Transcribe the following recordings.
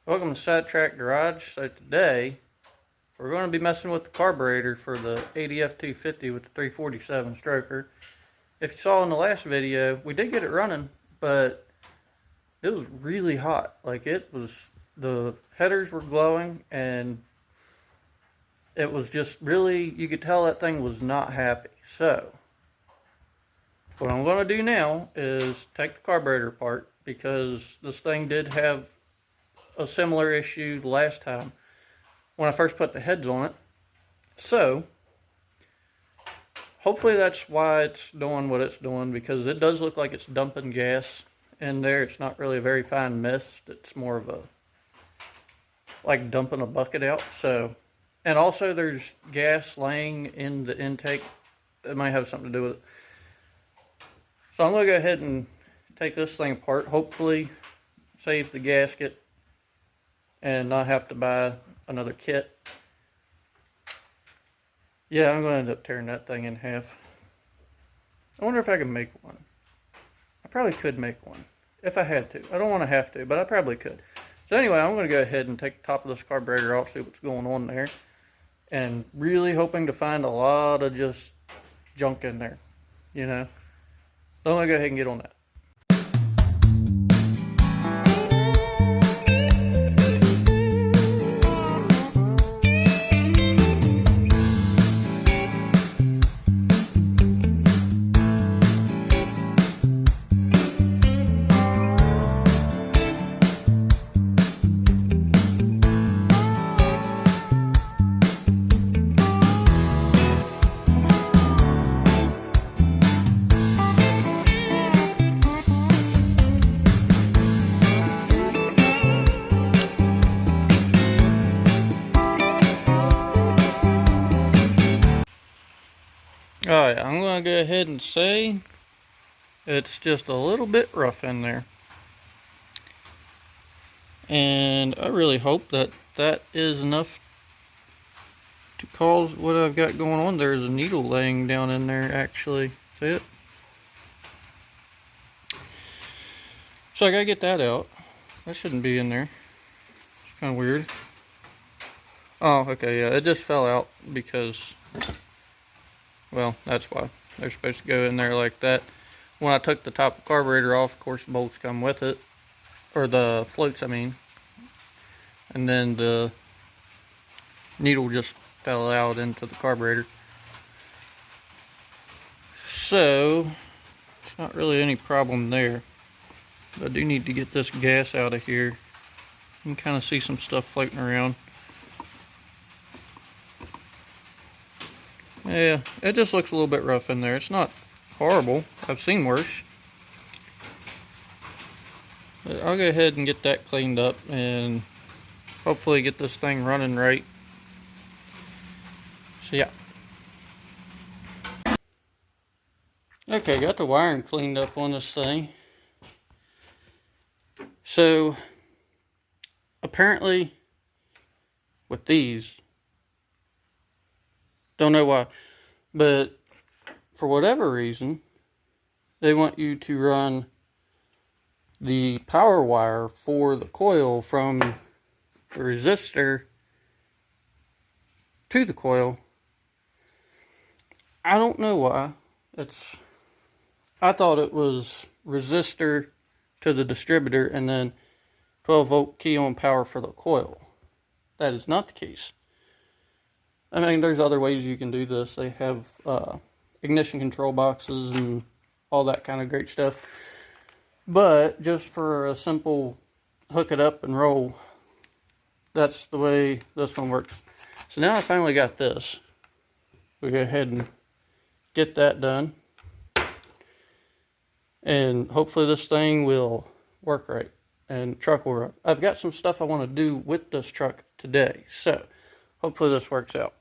Welcome to Sidetracked Garage. So today we're going to be messing with the carburetor for the f250 with the 347 stroker. If you saw in the last video, we did get it running, but it was really hot. The headers were glowing, and it was just really, you could tell that thing was not happy. So what I'm going to do now is take the carburetor apart, because this thing did have a similar issue the last time when I first put the heads on it. So hopefully that's why it's doing what it's doing, because it does look like it's dumping gas in there. It's not really a very fine mist. It's more of a like dumping a bucket out. So, and also there's gas laying in the intake. It might have something to do with it. So I'm going to go ahead and take this thing apart, hopefully save the gasket and not have to buy another kit. Yeah, I'm going to end up tearing that thing in half. I wonder if I can make one. I probably could make one if I had to. I don't want to have to, but I probably could. So anyway, I'm going to go ahead and take the top of this carburetor off, see what's going on there. And really hoping to find a lot of just junk in there, you know. So I'm going to go ahead and get on that. Alright, I'm going to go ahead and say it's just a little bit rough in there. And I really hope that that is enough to cause what I've got going on. There's a needle laying down in there, actually. See it? So I gotta get that out. That shouldn't be in there. It's kind of weird. Oh, okay, yeah, it just fell out because, well, that's why. They're supposed to go in there like that. When I took the top of the carburetor off, of course, the bolts come with it. Or the floats, I mean. And then the needle just fell out into the carburetor. So, it's not really any problem there. But I do need to get this gas out of here. You can kind of see some stuff floating around. Yeah, it just looks a little bit rough in there. It's not horrible. I've seen worse. But I'll go ahead and get that cleaned up and hopefully get this thing running right. So yeah. Okay, got the wiring cleaned up on this thing. So apparently with these, don't know why, but for whatever reason, they want you to run the power wire for the coil from the resistor to the coil. I don't know why. I thought it was resistor to the distributor and then 12-volt key on power for the coil. That is not the case. I mean, there's other ways you can do this. They have ignition control boxes and all that kind of great stuff. But just for a simple hook it up and roll, that's the way this one works. So now I finally got this. We'll go ahead and get that done. And hopefully this thing will work right and the truck will run. I've got some stuff I want to do with this truck today. So hopefully this works out.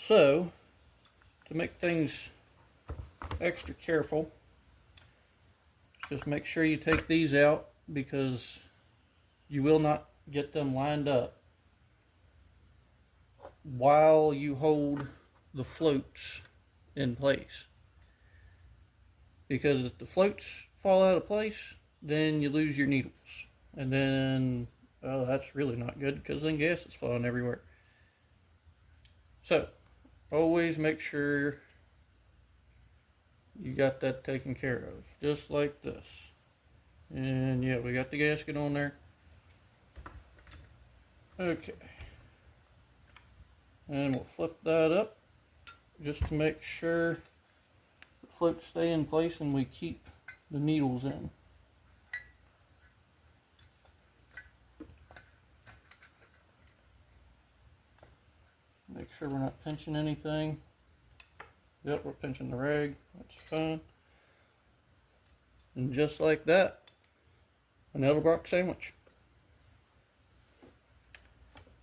So, to make things extra careful, just make sure you take these out, because you will not get them lined up while you hold the floats in place. Because if the floats fall out of place, then you lose your needles. And then, well, that's really not good, because then gas is flowing everywhere. So, always make sure you got that taken care of, just like this. And yeah, we got the gasket on there. Okay. And we'll flip that up just to make sure the floats stay in place and we keep the needles in. Make sure we're not pinching anything. Yep, we're pinching the rag. That's fine. And just like that, an Edelbrock sandwich.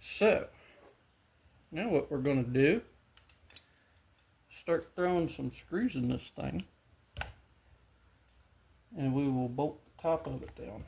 So, now what we're going to do, start throwing some screws in this thing, and we will bolt the top of it down.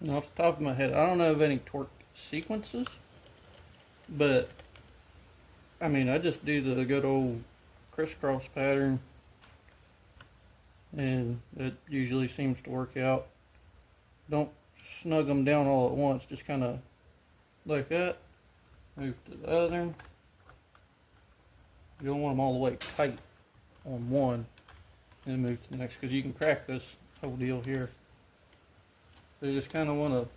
And off the top of my head, I don't know of any torque sequences, but I mean, I just do the good old crisscross pattern, and it usually seems to work out. Don't snug them down all at once, just kind of like that. Move to the other. You don't want them all the way tight on one, and then move to the next, because you can crack this whole deal here. So you just kind of want to,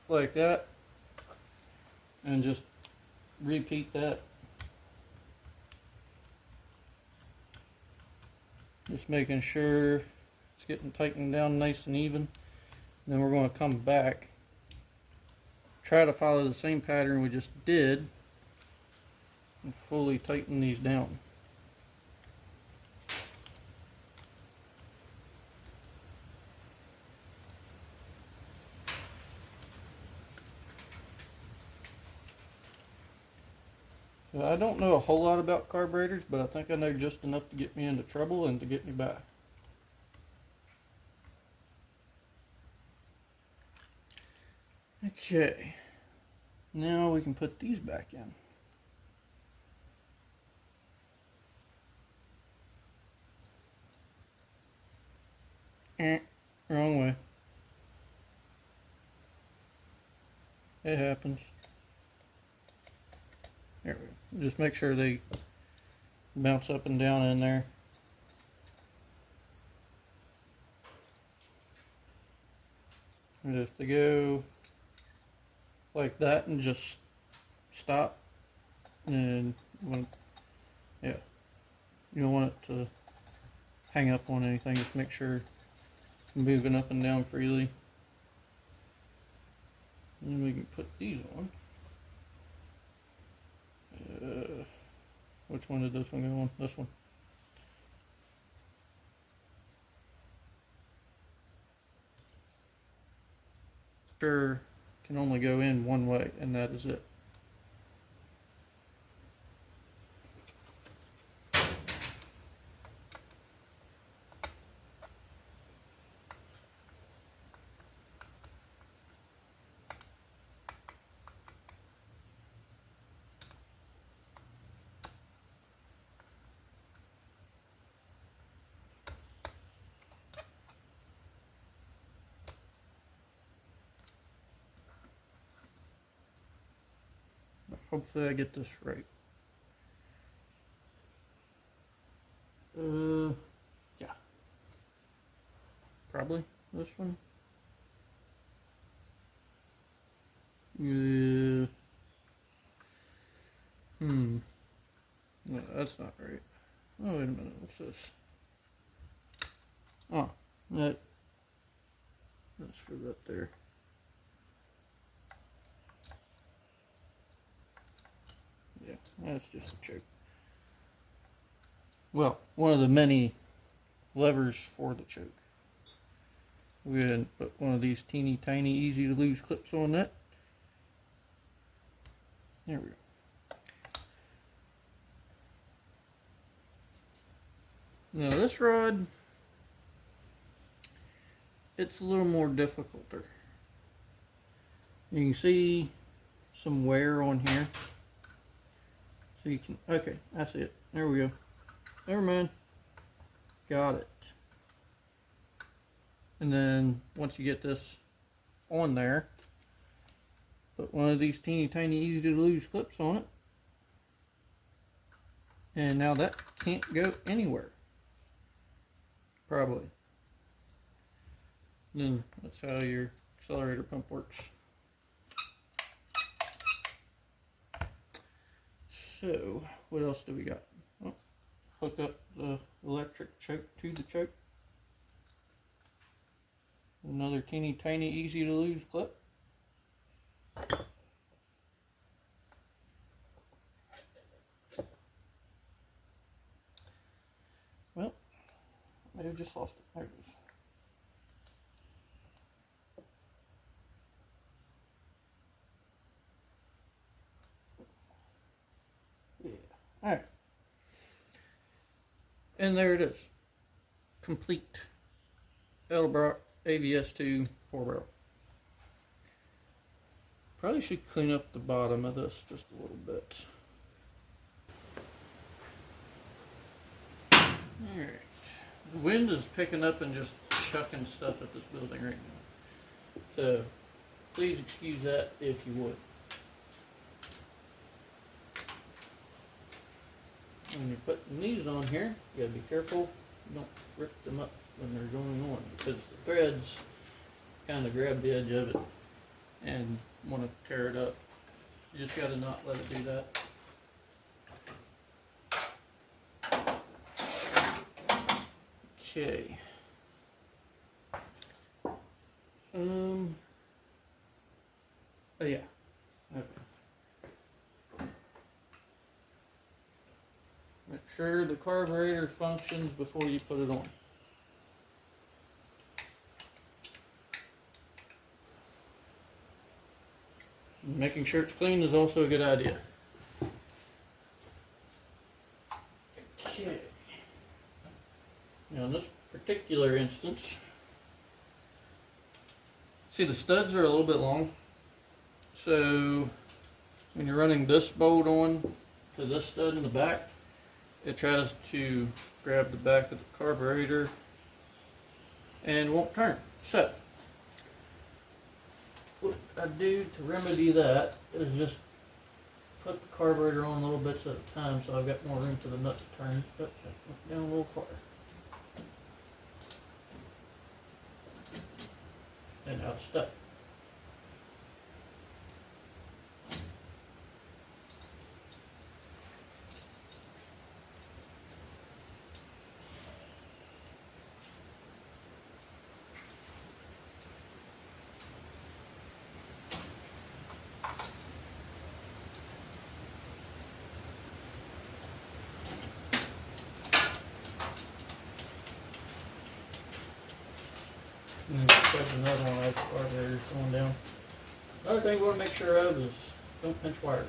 like that, and just repeat that. Just making sure it's getting tightened down nice and even. And then we're going to come back, try to follow the same pattern we just did, and fully tighten these down. I don't know a whole lot about carburetors, but I think I know just enough to get me into trouble and to get me by. Okay, now we can put these back in. Wrong way. It happens. There we go. Just make sure they bounce up and down in there. And if they go like that and just stop, and yeah, you don't want it to hang up on anything. Just make sure it's moving up and down freely. And then we can put these on. Which one did this one go on? This one. Sure, can only go in one way, and that is it. Hopefully I get this right. Yeah. Probably this one. No, that's not right. Oh, wait a minute, what's this? Oh, that's for that there. Yeah, that's just a choke. Well, one of the many levers for the choke. We're going to put one of these teeny tiny easy to lose clips on that. There we go. Now this rod, it's a little more difficult. You can see some wear on here. So you can, okay, that's it. There we go. Never mind. Got it. And then once you get this on there, put one of these teeny tiny easy to lose clips on it. And now that can't go anywhere. Probably. And then that's how your accelerator pump works. So, what else do we got? Oh, hook up the electric choke to the choke. Another teeny tiny easy to lose clip. Well, I have just lost it. There it is. Yeah. Alright. And there it is. Complete Edelbrock AVS2 4-barrel. Probably should clean up the bottom of this just a little bit. Alright. The wind is picking up and just chucking stuff at this building right now. So, please excuse that if you would. When you're putting these on here, you gotta be careful you don't rip them up when they're going on, because the threads kind of grab the edge of it and want to tear it up. You just gotta not let it do that. Okay. Oh yeah. Okay. Make sure the carburetor functions before you put it on. Making sure it's clean is also a good idea. Okay. Now in this particular instance, see the studs are a little bit long. So when you're running this bolt on to this stud in the back, it tries to grab the back of the carburetor and won't turn. So what I do to remedy that is just put the carburetor on little bits at a time so I've got more room for the nut to turn. But down a little farther. And now it's stuck. And there's another one of the carburetors going down. Another thing we want to make sure of is don't pinch wires.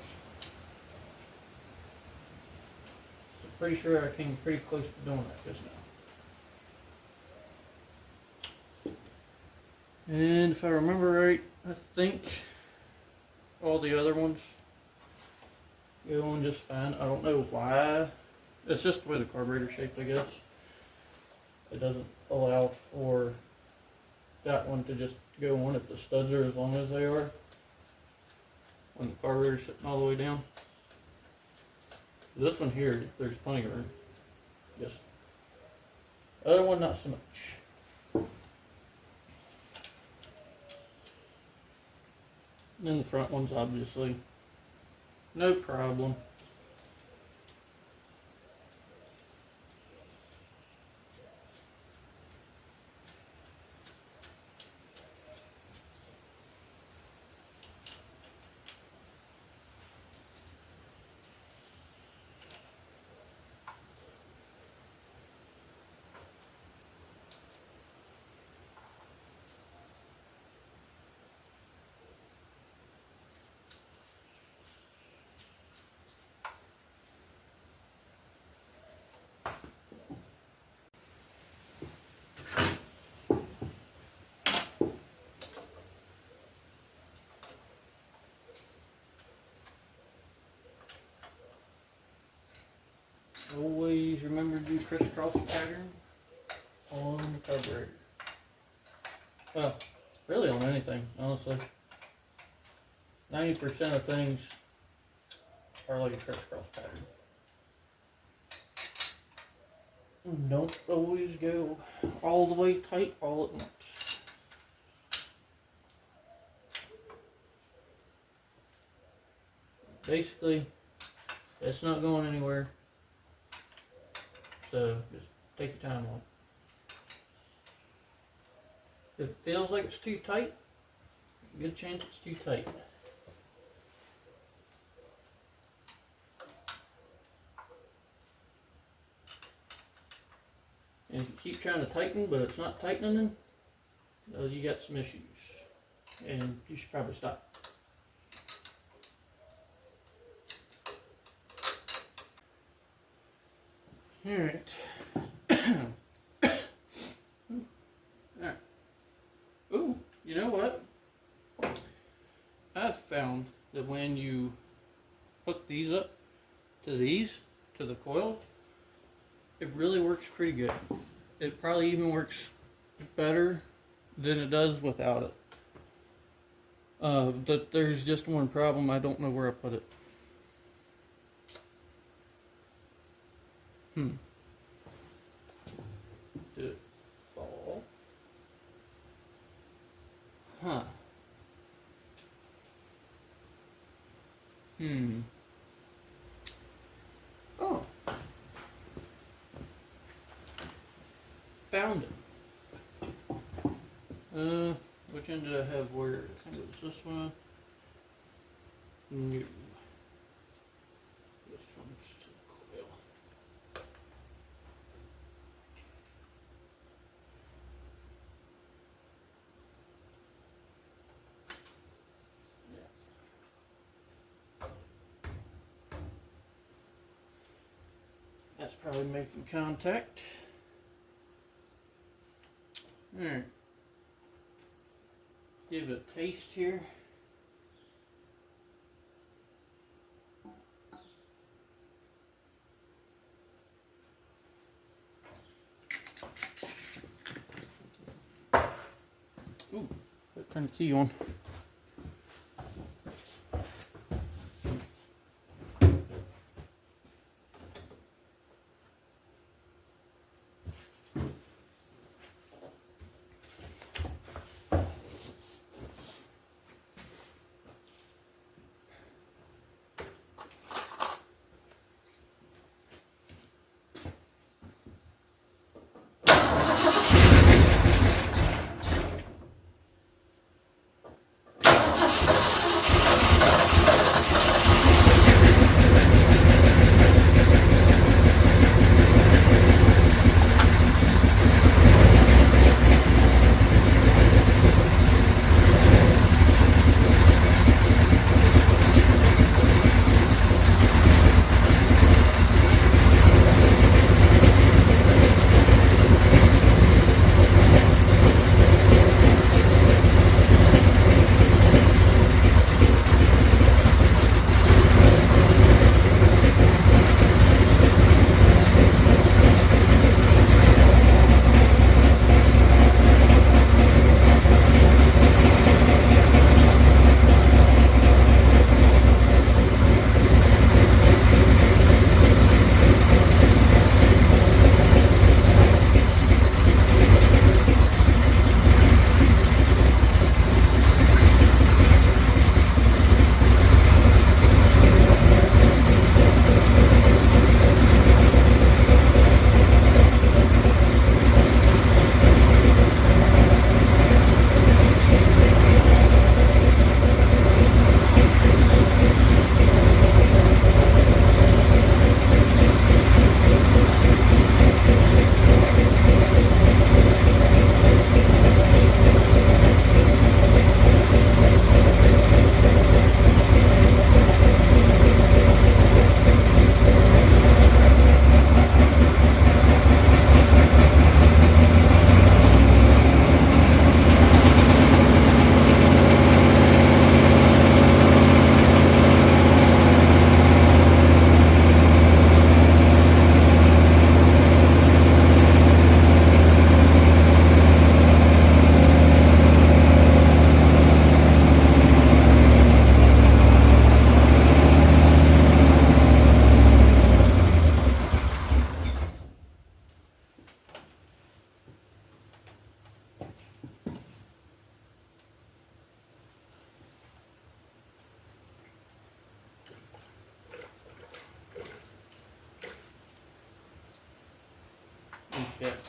So pretty sure I came pretty close to doing that just now. And if I remember right, I think all the other ones go on just fine. I don't know why. It's just the way the carburetor's shaped, I guess. It doesn't allow for that one to just go on if the studs are as long as they are when the carburetor's sitting all the way down. This one here, there's plenty of room. Just the other one, not so much. And then the front one's obviously no problem. Always remember to do crisscross pattern on the carburetor. Well, really on anything, honestly. 90% of things are like a crisscross pattern. Don't always go all the way tight all at once. Basically, it's not going anywhere, so just take your time on it. If it feels like it's too tight, good chance it's too tight. And if you keep trying to tighten but it's not tightening, you got some issues, and you should probably stop. Alright. Alright. Ooh, you know what? I've found that when you hook these up to the coil, it really works pretty good. It probably even works better than it does without it. But there's just one problem. I don't know where I put it. Did it fall? Huh. Oh. Found it. Which end did I have where? I think it was this one. No. This one's to the coil. That's probably making contact. Alright. Give it a taste here. Ooh, turn the key on.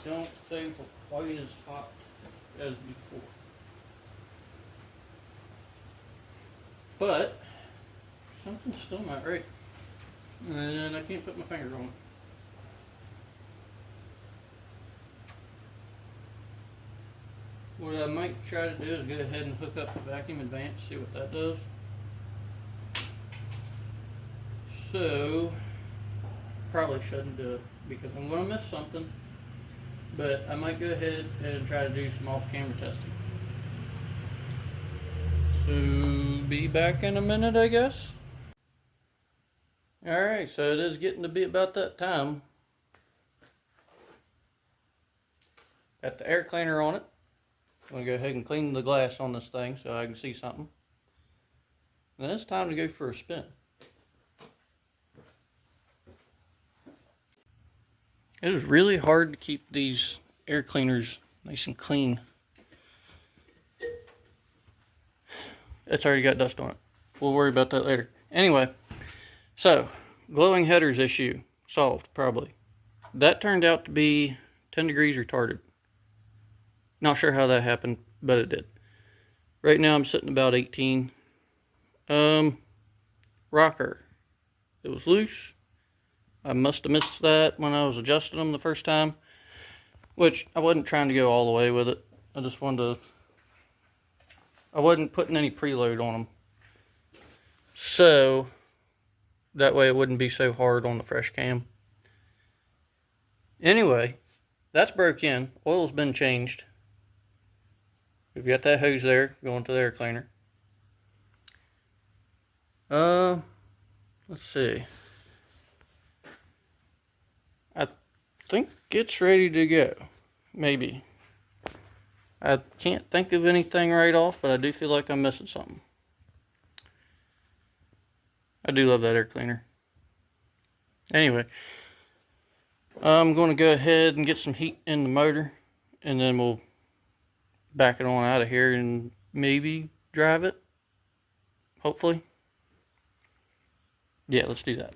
don't think quite as hot as before. But something's still not right. And I can't put my finger on it. What I might try to do is go ahead and hook up the vacuum advance, see what that does. So, probably shouldn't do it because I'm going to miss something. But I might go ahead and try to do some off-camera testing. So, be back in a minute, I guess. Alright, so it is getting to be about that time. Got the air cleaner on it. I'm going to go ahead and clean the glass on this thing so I can see something. And then it's time to go for a spin. It is really hard to keep these air cleaners nice and clean. It's already got dust on it. We'll worry about that later. Anyway, so glowing headers issue solved probably. That turned out to be 10 degrees retarded. Not sure how that happened, but it did. Right now I'm sitting about 18. Rocker. It was loose. I must have missed that when I was adjusting them the first time. Which, I wasn't trying to go all the way with it. I just wanted to... I wasn't putting any preload on them. So, that way it wouldn't be so hard on the fresh cam. Anyway, that's broke in. Oil's been changed. We've got that hose there going to the air cleaner. Let's see. I think it's ready to go. Maybe. I can't think of anything right off, but I do feel like I'm missing something. I do love that air cleaner. Anyway, I'm going to go ahead and get some heat in the motor, and then we'll back it on out of here and maybe drive it. Hopefully. Yeah, let's do that.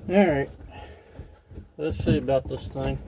Alright, let's see about this thing.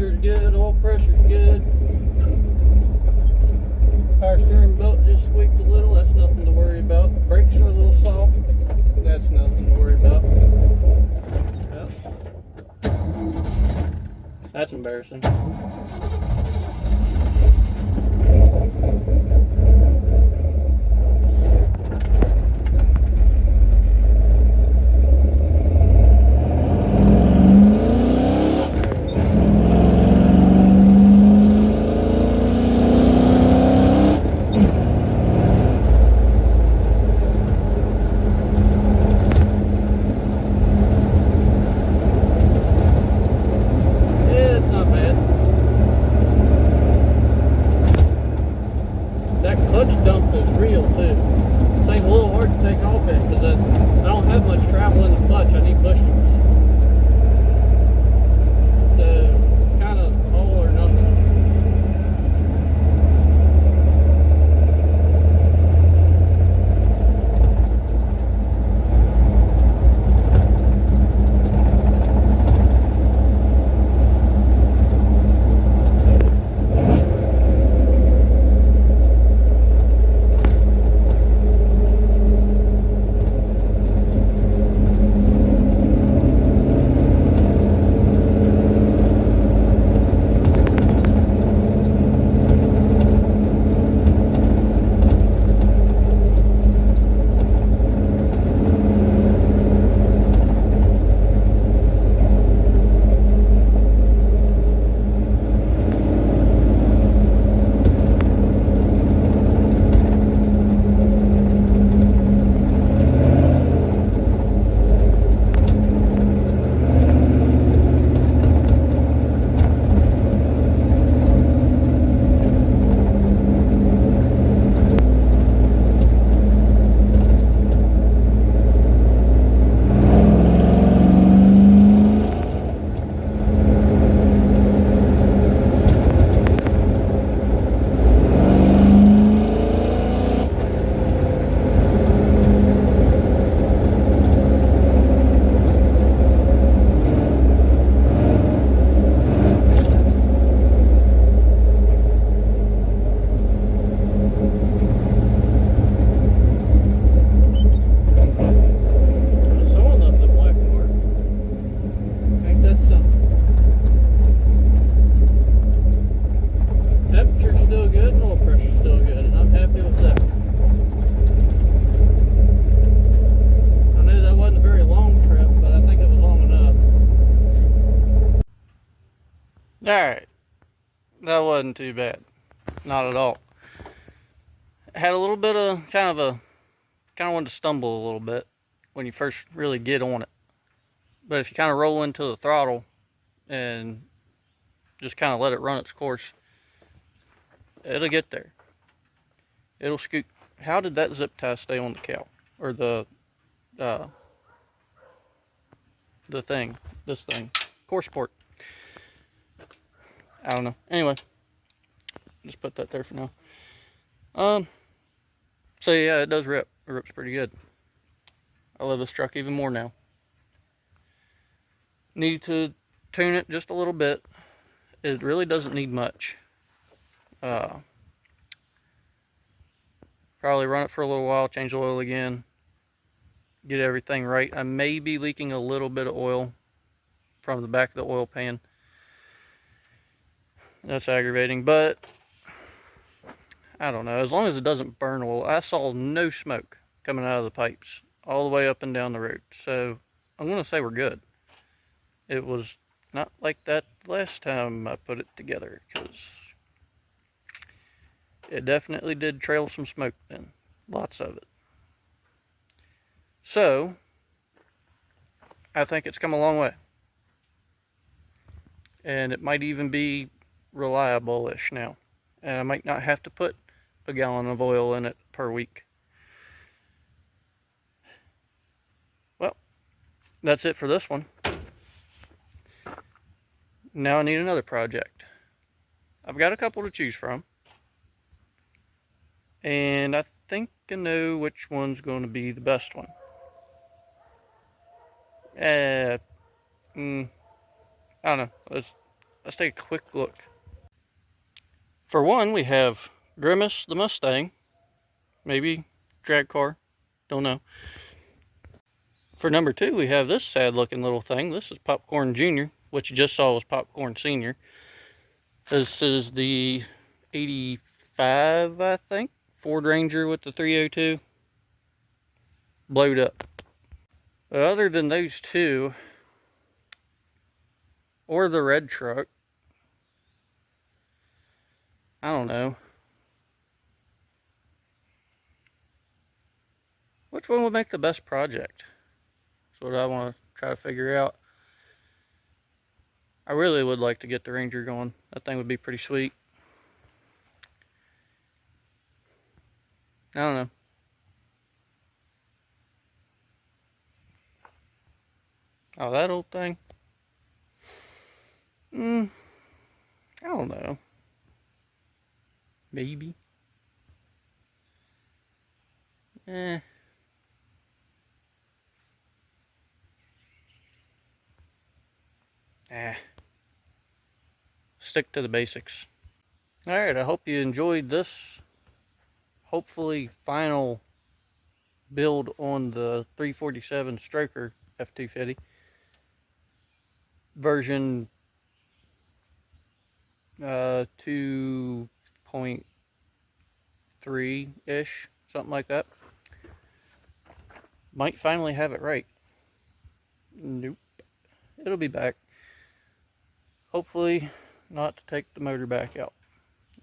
temperature's good, oil pressure's good. Power steering belt just squeaked a little, that's nothing to worry about. Brakes are a little soft, that's nothing to worry about. Yep. That's embarrassing. Clutch dump is real too. Thing's a little hard to take off in because I don't have much travel in the clutch. I need bushings. So it's kind of all or nothing. Temperature's still good and oil pressure's still good, and I'm happy with that. I knew that wasn't a very long trip, but I think it was long enough. Alright, that wasn't too bad. Not at all. Had a little bit of kind of wanted to stumble a little bit when you first really get on it. But if you kind of roll into the throttle and just kind of let it run its course, it'll get there. It'll scoot. How did that zip tie stay on the cow? Or the thing. This thing. Course port. I don't know. Anyway. Just put that there for now. So yeah, it does rip. It rips pretty good. I love this truck even more now. Need to tune it just a little bit. It really doesn't need much. Probably run it for a little while, change the oil again, get everything right. I may be leaking a little bit of oil from the back of the oil pan. That's aggravating, but I don't know. As long as it doesn't burn oil. I saw no smoke coming out of the pipes all the way up and down the road. So I'm going to say we're good. It was not like that last time I put it together, because it definitely did trail some smoke then. Lots of it. So I think it's come a long way. And it might even be reliable-ish now. And I might not have to put a gallon of oil in it per week. Well, that's it for this one. Now I need another project. I've got a couple to choose from. And I think I know which one's going to be the best one. I don't know. let's take a quick look. For one, we have Grimace the Mustang. Maybe drag car. Don't know. For number 2, we have this sad looking little thing. This is Popcorn Jr., which you just saw was Popcorn Senior. This is the 85, I think. Ford Ranger with the 302. Blowed up. But other than those two, or the red truck, I don't know. Which one would make the best project? That's what I want to try to figure out. I really would like to get the Ranger going. That thing would be pretty sweet. I don't know. Oh, that old thing? I don't know. Maybe. Stick to the basics. Alright, I hope you enjoyed this hopefully final build on the 347 stroker F250 version 2.3-ish, something like that. Might finally have it right. Nope. It'll be back. Hopefully not to take the motor back out.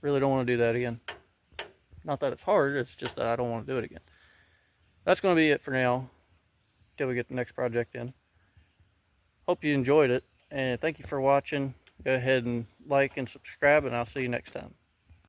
Really don't want to do that again. Not that it's hard, it's just that I don't want to do it again. That's going to be it for now, till we get the next project in. Hope you enjoyed it, and thank you for watching. Go ahead and like and subscribe, and I'll see you next time.